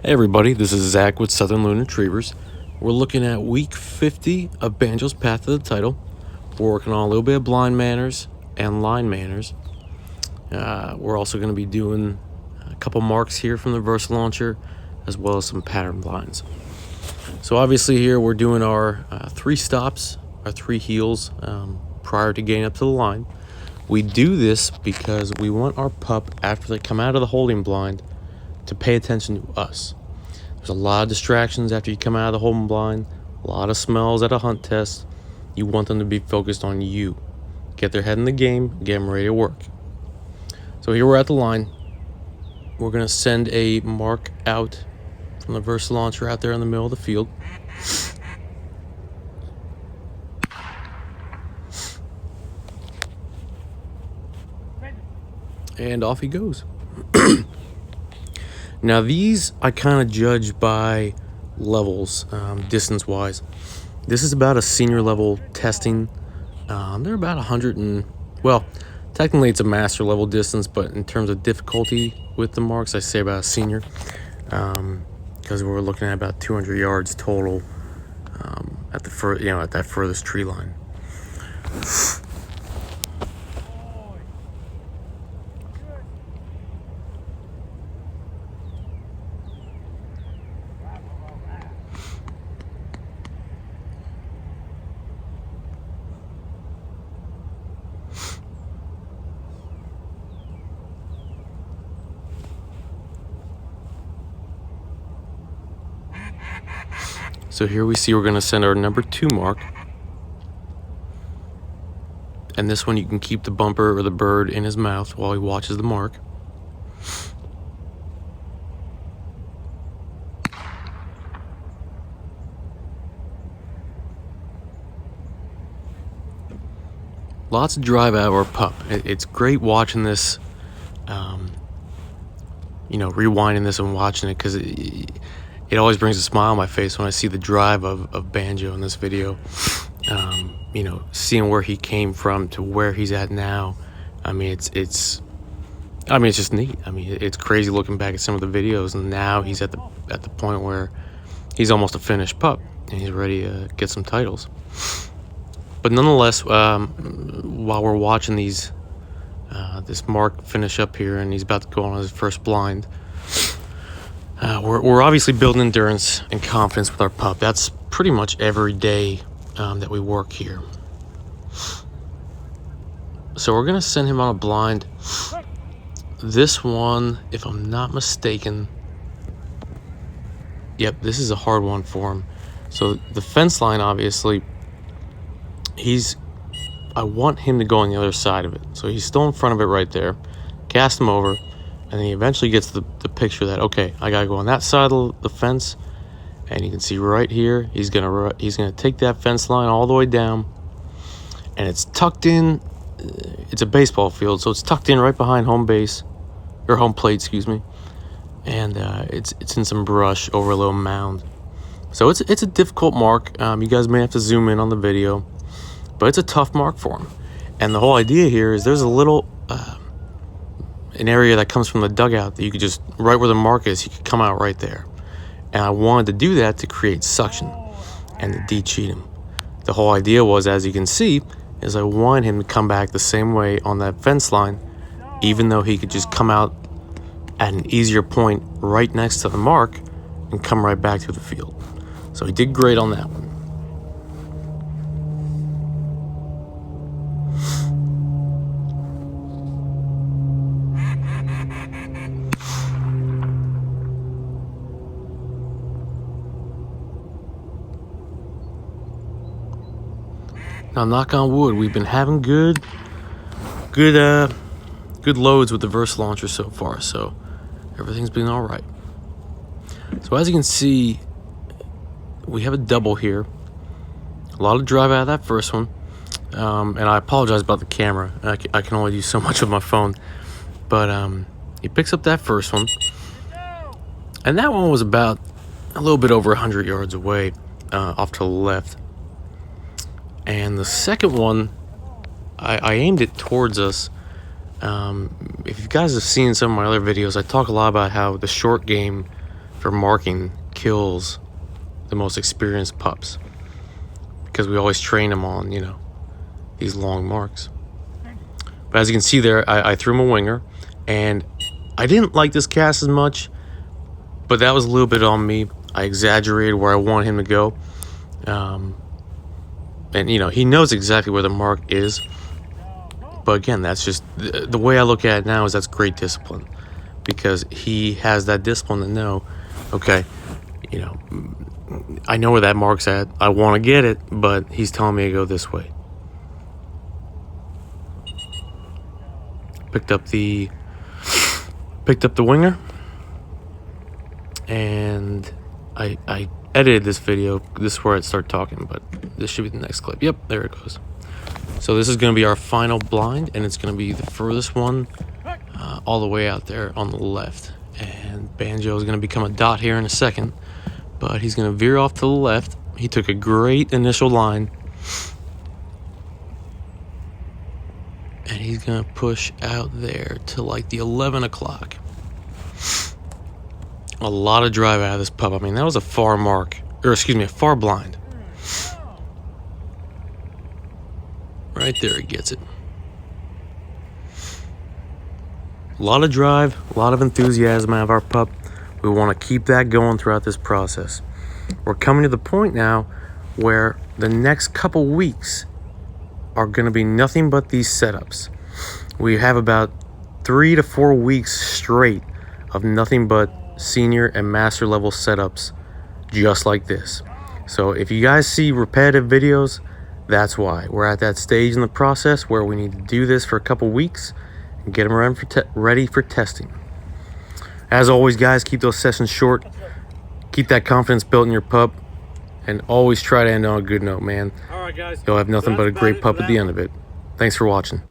Hey everybody, this is Zach with Southern Loon Retrievers. We're looking at week 50 of Banjo's Path to the Title. We're working on a little bit of blind manners and line manners. We're also going to be doing a couple marks here from the Versa launcher, as well as some pattern blinds. So obviously here we're doing our 3 stops, our 3 heels prior to getting up to the line. We do this because we want our pup, after they come out of the holding blind, to pay attention to us. There's a lot of distractions after you come out of the holding blind, a lot of smells at a hunt test. You want them to be focused on you. Get their head in the game, get them ready to work. So here we're at the line. We're going to send a mark out from the Versa launcher out there in the middle of the field. And off he goes. Now these I kind of judge by levels, distance wise. This is about a senior level testing. They're about 100 and, well, technically it's a master level distance, but in terms of difficulty with the marks, I say about a senior, because we're looking at about 200 yards total at the at that furthest tree line. So here we see we're going to send our number 2 mark. And this one you can keep the bumper or the bird in his mouth while he watches the mark. Lots of drive out of our pup. It's great watching this, rewinding this and watching it, because it always brings a smile on my face when I see the drive of Banjo in this video. Seeing where he came from to where he's at now. I mean, it's just neat. I mean, it's crazy looking back at some of the videos, and now he's at the point where he's almost a finished pup and he's ready to get some titles. But nonetheless, while we're watching this mark finish up here, and he's about to go on his first blind, we're obviously building endurance and confidence with our pup. That's pretty much every day that we work here. So we're going to send him on a blind. This one, if I'm not mistaken, yep, this is a hard one for him. So the fence line, obviously, I want him to go on the other side of it. So he's still in front of it right there. Cast him over. And then he eventually gets the picture that, okay, I gotta go on that side of the fence, and you can see right here, he's gonna take that fence line all the way down, and it's tucked in. It's a baseball field, so it's tucked in right behind home plate, excuse me, and it's in some brush over a little mound. So it's a difficult mark. You guys may have to zoom in on the video, but it's a tough mark for him. And the whole idea here is there's a little an area that comes from the dugout that you could just, right where the mark is, you could come out right there. And I wanted to do that to create suction and to de-cheat him. The whole idea was, as you can see, is I wanted him to come back the same way on that fence line, even though he could just come out at an easier point right next to the mark and come right back to the field. So he did great on that one. Now, knock on wood, we've been having good loads with the Versa launcher so far, so everything's been all right. So as you can see, we have a double here. A lot of drive out of that first one, and I apologize about the camera. I can only do so much with my phone, but he picks up that first one, and that one was about a little bit over 100 yards away, off to the left. And the second one, I aimed it towards us. If you guys have seen some of my other videos, I talk a lot about how the short game after marking kills the most experienced pups, because we always train them on, you know, these long marks. But as you can see there, I threw him a winger, and I didn't like this cast as much, but that was a little bit on me. I exaggerated where I want him to go. And, you know, he knows exactly where the mark is. But again, that's just the way I look at it now, is that's great discipline, because he has that discipline to know, okay, you know, I know where that mark's at. I want to get it, but he's telling me to go this way. Picked up the winger, and I edited this video. This is where I'd start talking, but this should be the next clip. Yep, there it goes. So this is going to be our final blind, and it's going to be the furthest one, all the way out there on the left. And Banjo is going to become a dot here in a second, but he's going to veer off to the left. He took a great initial line, and he's going to push out there to like the 11 o'clock. A lot of drive out of this pup. I mean, that was a far mark, or excuse me, a far blind. Right there, he gets it. A lot of drive, a lot of enthusiasm out of our pup. We want to keep that going throughout this process. We're coming to the point now where the next couple weeks are going to be nothing but these setups. We have about 3 to 4 weeks straight of nothing but senior and master level setups just like this. So if you guys see repetitive videos, that's why. We're at that stage in the process where we need to do this for a couple weeks and get them ready for testing. As always, guys, keep those sessions short. Keep that confidence built in your pup, and always try to end on a good note, man. All right, guys. You'll have nothing but a great pup at the end of it. Thanks for watching.